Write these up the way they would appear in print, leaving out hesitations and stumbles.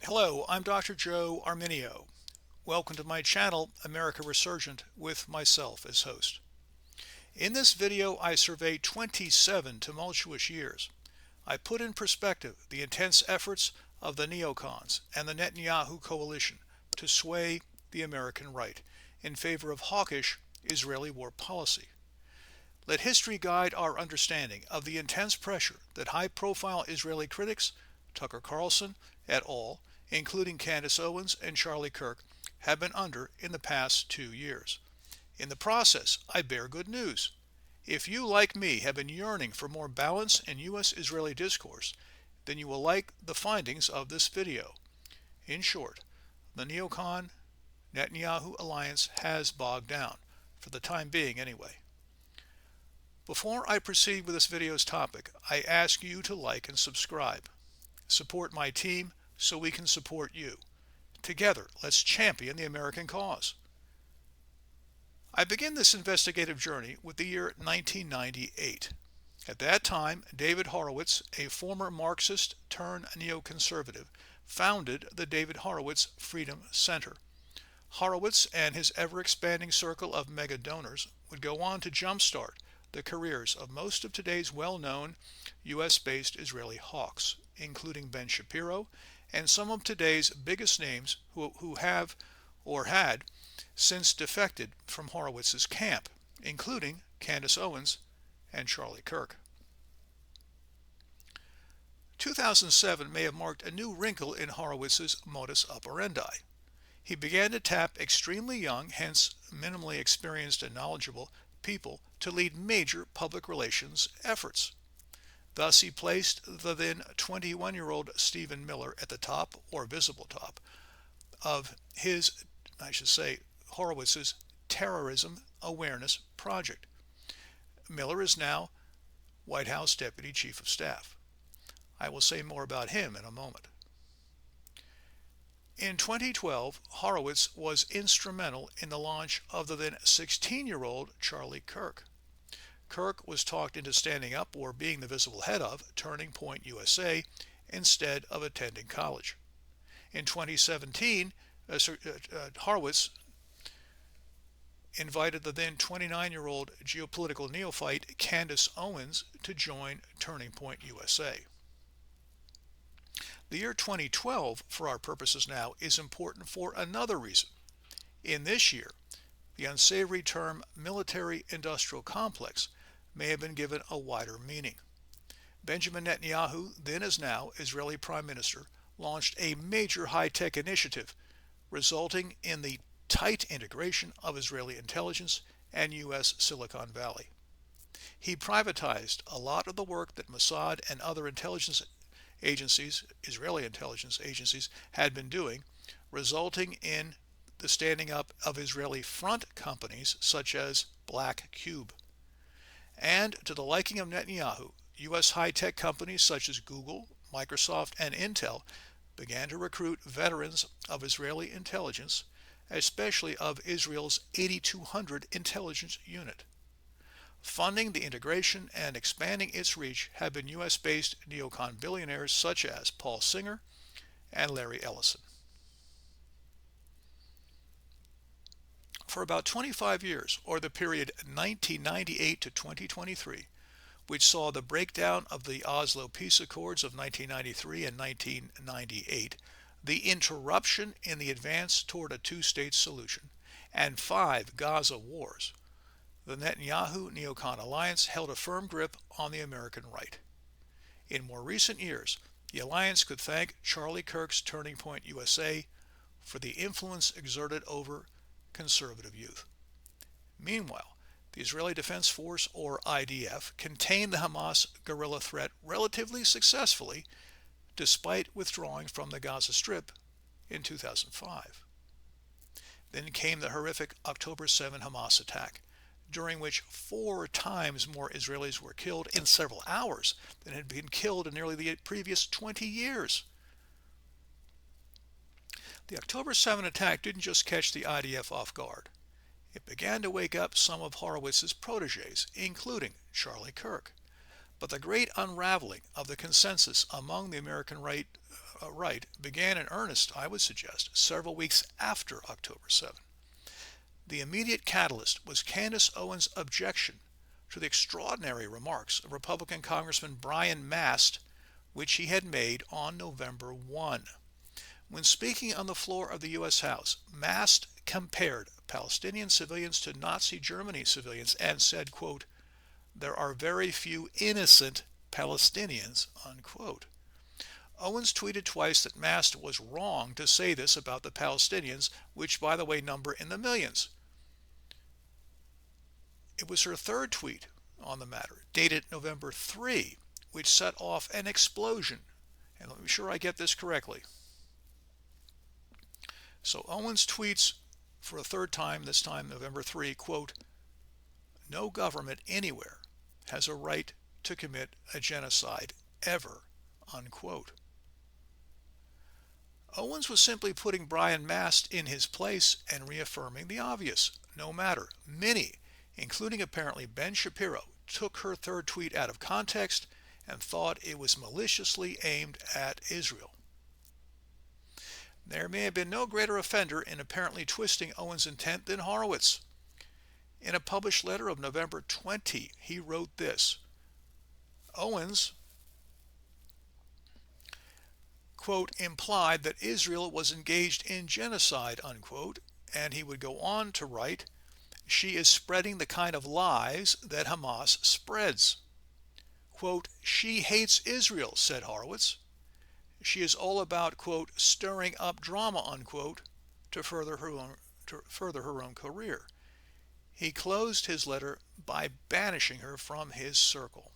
Hello, I'm Dr. Joe Arminio. Welcome to my channel, America Resurgent, with myself as host. In this video, I survey 27 tumultuous years. I put in perspective the intense efforts of the Neocons and the Netanyahu coalition to sway the American right in favor of hawkish Israeli war policy. Let history guide our understanding of the intense pressure that high-profile Israeli critics, Tucker Carlson et al., including Candace Owens and Charlie Kirk, have been under in the past 2 years. In the process, I bear good news. If you, like me, have been yearning for more balance in U.S.-Israeli discourse, then you will like the findings of this video. In short, the Neocon-Netanyahu alliance has bogged down, for the time being anyway. Before I proceed with this video's topic, I ask you to like and subscribe. Support my team so we can support you. Together, let's champion the American cause. I begin this investigative journey with the year 1998. At that time, David Horowitz, a former Marxist turned neoconservative, founded the David Horowitz Freedom Center. Horowitz and his ever-expanding circle of mega donors would go on to jumpstart the careers of most of today's well-known U.S.-based Israeli hawks, including Ben Shapiro and some of today's biggest names who have or had since defected from Horowitz's camp, including Candace Owens and Charlie Kirk. 2007 may have marked a new wrinkle in Horowitz's modus operandi. He began to tap extremely young, hence minimally experienced and knowledgeable, people to lead major public relations efforts. Thus, he placed the then 21-year-old Stephen Miller at the top, or visible top, of his, Horowitz's Terrorism Awareness Project. Miller is now White House Deputy Chief of Staff. I will say more about him in a moment. In 2012, Horowitz was instrumental in the launch of the then 16-year-old Charlie Kirk. Kirk was talked into standing up or being the visible head of Turning Point USA instead of attending college. In 2017, Horowitz invited the then 29-year-old geopolitical neophyte Candace Owens to join Turning Point USA. The year 2012, for our purposes now, is important for another reason. In this year, the unsavory term military-industrial complex may have been given a wider meaning. Benjamin Netanyahu, then as now Israeli Prime Minister, launched a major high-tech initiative resulting in the tight integration of Israeli intelligence and U.S. Silicon Valley. He privatized a lot of the work that Mossad and other intelligence agencies, Israeli intelligence agencies, had been doing, resulting in the standing up of Israeli front companies such as Black Cube. And to the liking of Netanyahu, U.S. high-tech companies such as Google, Microsoft, and Intel began to recruit veterans of Israeli intelligence, especially of Israel's 8200 intelligence unit. Funding the integration and expanding its reach have been U.S.-based neocon billionaires such as Paul Singer and Larry Ellison. For about 25 years, or the period 1998 to 2023, which saw the breakdown of the Oslo Peace Accords of 1993 and 1998, the interruption in the advance toward a two-state solution, and 5 Gaza wars, the Netanyahu-Neocon alliance held a firm grip on the American right. In more recent years, the alliance could thank Charlie Kirk's Turning Point USA for the influence exerted over conservative youth. Meanwhile, the Israeli Defense Force, or IDF, contained the Hamas guerrilla threat relatively successfully, despite withdrawing from the Gaza Strip in 2005. Then came the horrific October 7 Hamas attack, during which 4 times more Israelis were killed in several hours than had been killed in nearly the previous 20 years. The October 7 attack didn't just catch the IDF off guard. It began to wake up some of Horowitz's protégés, including Charlie Kirk. But the great unraveling of the consensus among the American right began in earnest, I would suggest, several weeks after October 7. The immediate catalyst was Candace Owens' objection to the extraordinary remarks of Republican Congressman Brian Mast, which he had made on November 1. When speaking on the floor of the U.S. House, Mast compared Palestinian civilians to Nazi Germany civilians and said, quote, "There are very few innocent Palestinians," unquote. Owens tweeted twice that Mast was wrong to say this about the Palestinians, which, by the way, number in the millions. It was her third tweet on the matter, dated November 3, which set off an explosion. And let me be sure I get this correctly. So Owens tweets for a third time, this time November 3, quote, "No government anywhere has a right to commit a genocide ever," unquote. Owens was simply putting Brian Mast in his place and reaffirming the obvious. No matter. Many, including apparently Ben Shapiro, took her third tweet out of context and thought it was maliciously aimed at Israel. There may have been no greater offender in apparently twisting Owens' intent than Horowitz. In a published letter of November 20, he wrote this: Owens, quote, "implied that Israel was engaged in genocide," unquote, and he would go on to write, "She is spreading the kind of lies that Hamas spreads." Quote, "She hates Israel," said Horowitz. "She is all about," quote, "stirring up drama," unquote, to further her own career. He closed his letter by banishing her from his circle.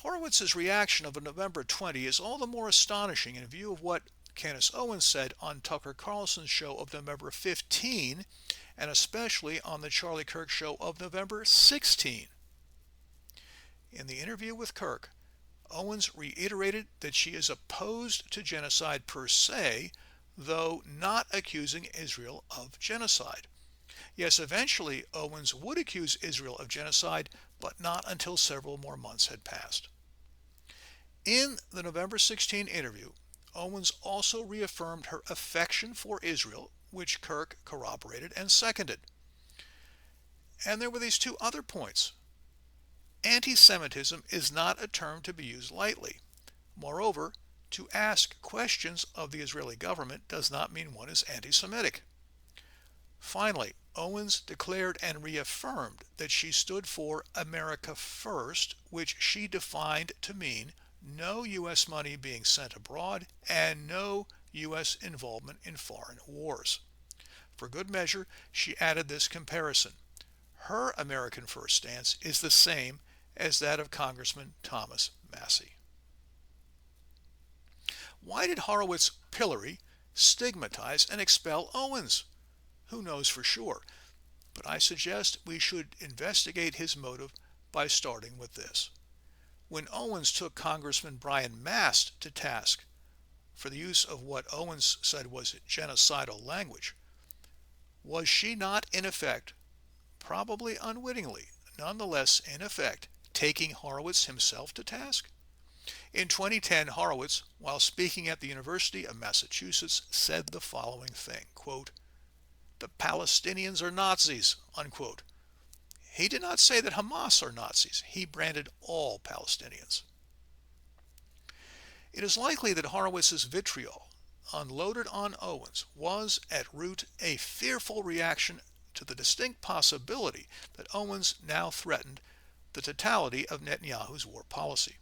Horowitz's reaction of November 20 is all the more astonishing in view of what Candace Owens said on Tucker Carlson's show of November 15, and especially on the Charlie Kirk show of November 16. In the interview with Kirk, Owens reiterated that she is opposed to genocide per se, though not accusing Israel of genocide. Yes, eventually Owens would accuse Israel of genocide, but not until several more months had passed. In the November 16 interview, Owens also reaffirmed her affection for Israel, which Kirk corroborated and seconded. And there were these two other points. Anti-Semitism is not a term to be used lightly. Moreover, to ask questions of the Israeli government does not mean one is anti-Semitic. Finally, Owens declared and reaffirmed that she stood for America First, which she defined to mean no U.S. money being sent abroad and no U.S. involvement in foreign wars. For good measure, she added this comparison. Her American First stance is the same as that of Congressman Thomas Massie. Why did Horowitz pillory, stigmatize, and expel Owens? Who knows for sure? But I suggest we should investigate his motive by starting with this. When Owens took Congressman Brian Mast to task for the use of what Owens said was genocidal language, was she not in effect, probably unwittingly, nonetheless in effect, taking Horowitz himself to task? In 2010, Horowitz, while speaking at the University of Massachusetts, said the following thing, quote, "The Palestinians are Nazis," unquote. He did not say that Hamas are Nazis. He branded all Palestinians. It is likely that Horowitz's vitriol, unloaded on Owens, was at root a fearful reaction to the distinct possibility that Owens now threatened the totality of Netanyahu's war policy.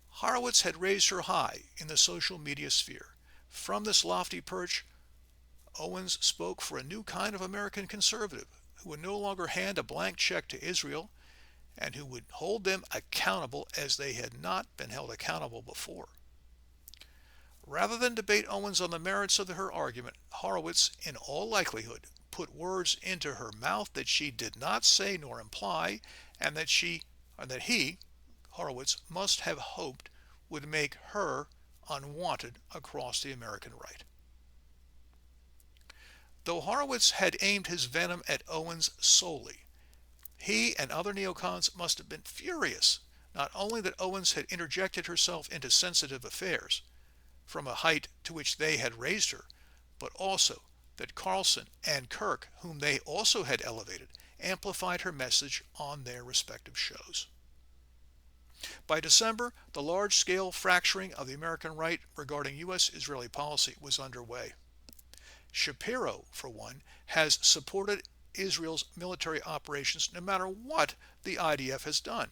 Horowitz had raised her high in the social media sphere. From this lofty perch, Owens spoke for a new kind of American conservative who would no longer hand a blank check to Israel and who would hold them accountable as they had not been held accountable before. Rather than debate Owens on the merits of her argument, Horowitz, in all likelihood, put words into her mouth that she did not say nor imply, and that he, Horowitz, must have hoped would make her unwanted across the American right. Though Horowitz had aimed his venom at Owens solely, He and other neocons must have been furious, not only that Owens had interjected herself into sensitive affairs from a height to which they had raised her, but also that Carlson and Kirk, whom they also had elevated, amplified her message on their respective shows. By December, the large-scale fracturing of the American right regarding U.S.-Israeli policy was underway. Shapiro, for one, has supported Israel's military operations no matter what the IDF has done.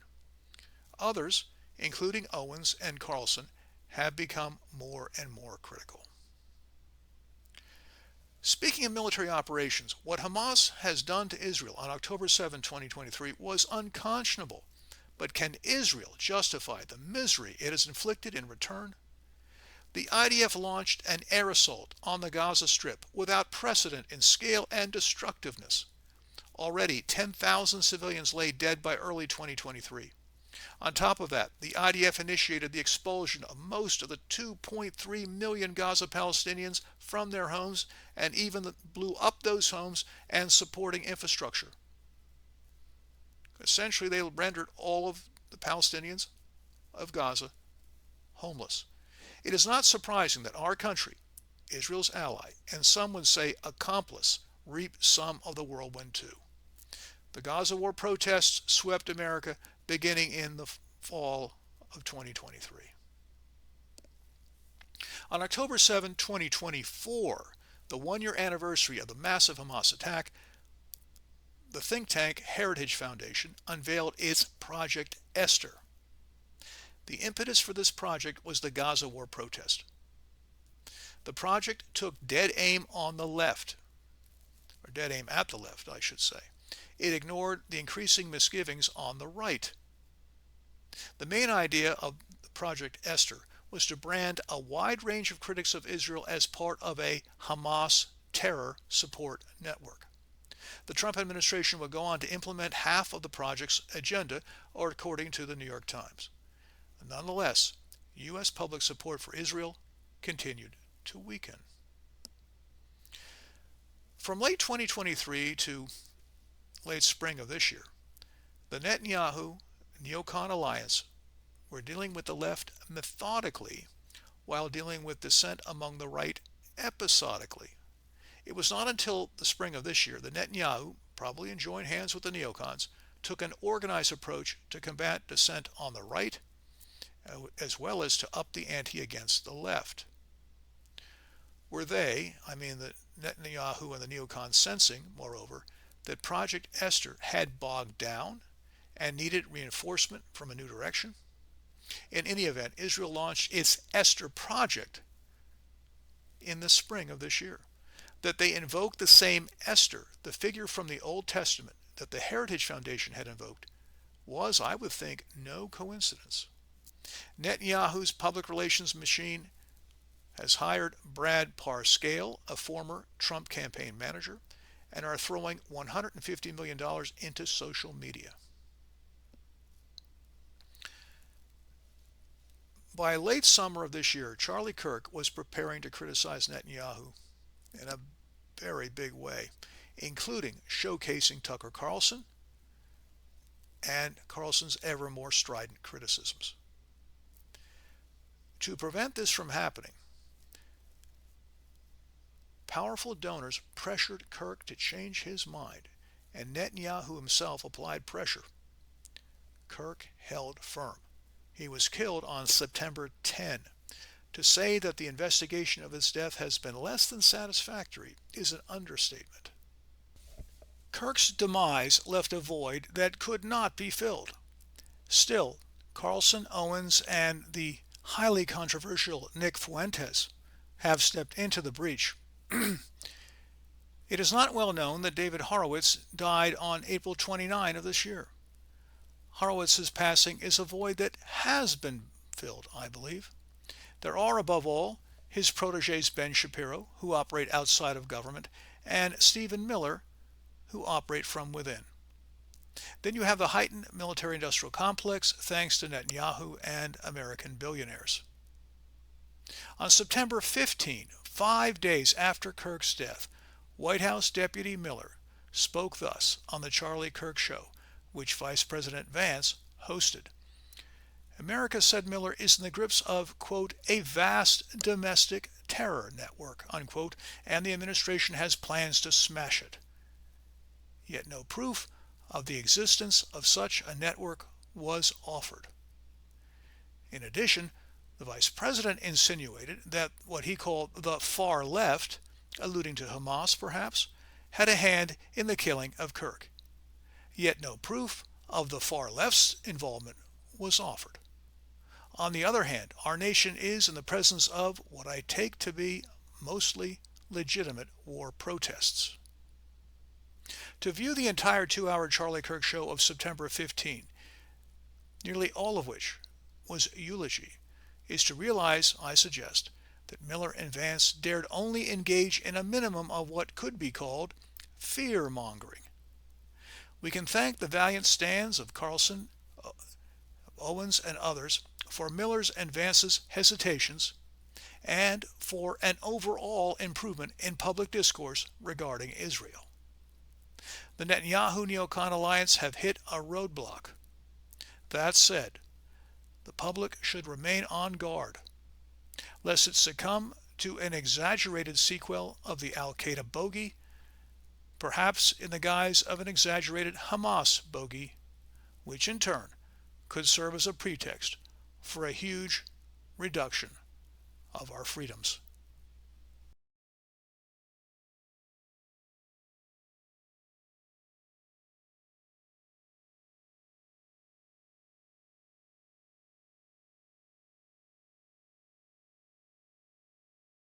Others, including Owens and Carlson, have become more and more critical. Speaking of military operations, what Hamas has done to Israel on October 7, 2023 was unconscionable. But can Israel justify the misery it has inflicted in return? The IDF launched an air assault on the Gaza Strip without precedent in scale and destructiveness. Already, 10,000 civilians lay dead by early 2023. On top of that, the IDF initiated the expulsion of most of the 2.3 million Gaza Palestinians from their homes and even blew up those homes and supporting infrastructure. Essentially, they rendered all of the Palestinians of Gaza homeless. It is not surprising that our country, Israel's ally, and some would say accomplice, reap some of the whirlwind too. The Gaza war protests swept America beginning in the fall of 2023. On October 7, 2024, the one-year anniversary of the massive Hamas attack, the think tank Heritage Foundation unveiled its Project Esther. The impetus for this project was the Gaza war protest. The project took dead aim on the left, or dead aim at the left, I should say. It ignored the increasing misgivings on the right. The main idea of Project Esther was to brand a wide range of critics of Israel as part of a Hamas terror support network. The Trump administration would go on to implement half of the project's agenda, or according to the New York Times. Nonetheless, U.S. public support for Israel continued to weaken. From late 2023 to late spring of this year, the Netanyahu-Neocon alliance were dealing with the left methodically while dealing with dissent among the right episodically. It was not until the spring of this year that Netanyahu, probably in joint hands with the neocons, took an organized approach to combat dissent on the right, as well as to up the ante against the left. Were they, I mean the Netanyahu and the neocons, sensing, moreover, that Project Esther had bogged down and needed reinforcement from a new direction? In any event, Israel launched its Esther project in the spring of this year. That they invoked the same Esther, the figure from the Old Testament that the Heritage Foundation had invoked, was, I would think, no coincidence. Netanyahu's public relations machine has hired Brad Parscale, a former Trump campaign manager, and are throwing $150 million into social media. By late summer of this year, Charlie Kirk was preparing to criticize Netanyahu in a very big way, including showcasing Tucker Carlson and Carlson's ever more strident criticisms. To prevent this from happening, powerful donors pressured Kirk to change his mind, and Netanyahu himself applied pressure. Kirk held firm. He was killed on September 10. To say that the investigation of his death has been less than satisfactory is an understatement. Kirk's demise left a void that could not be filled. Still, Carlson, Owens, and the highly controversial Nick Fuentes have stepped into the breach. It is not well known that David Horowitz died on April 29 of this year. Horowitz's passing is a void that has been filled, I believe. There are, above all, his protégés Ben Shapiro, who operate outside of government, and Stephen Miller, who operate from within. Then you have the heightened military-industrial complex thanks to Netanyahu and American billionaires. On September 15, 5 days after Kirk's death, White House Deputy Miller spoke thus on the Charlie Kirk Show, which Vice President Vance hosted. America, said Miller, is in the grips of, quote, a vast domestic terror network, unquote, and the administration has plans to smash it. Yet no proof of the existence of such a network was offered. In addition, the vice president insinuated that what he called the far left, alluding to Hamas perhaps, had a hand in the killing of Kirk. Yet no proof of the far left's involvement was offered. On the other hand, our nation is in the presence of what I take to be mostly legitimate war protests. To view the entire 2-hour Charlie Kirk show of September 15, nearly all of which was eulogy, is to realize, I suggest, that Miller and Vance dared only engage in a minimum of what could be called fear-mongering. We can thank the valiant stands of Carlson, Owens, and others for Miller's and Vance's hesitations and for an overall improvement in public discourse regarding Israel. The Netanyahu-Neocon alliance have hit a roadblock. That said, the public should remain on guard, lest it succumb to an exaggerated sequel of the Al-Qaeda bogey, perhaps in the guise of an exaggerated Hamas bogey, which in turn could serve as a pretext for a huge reduction of our freedoms.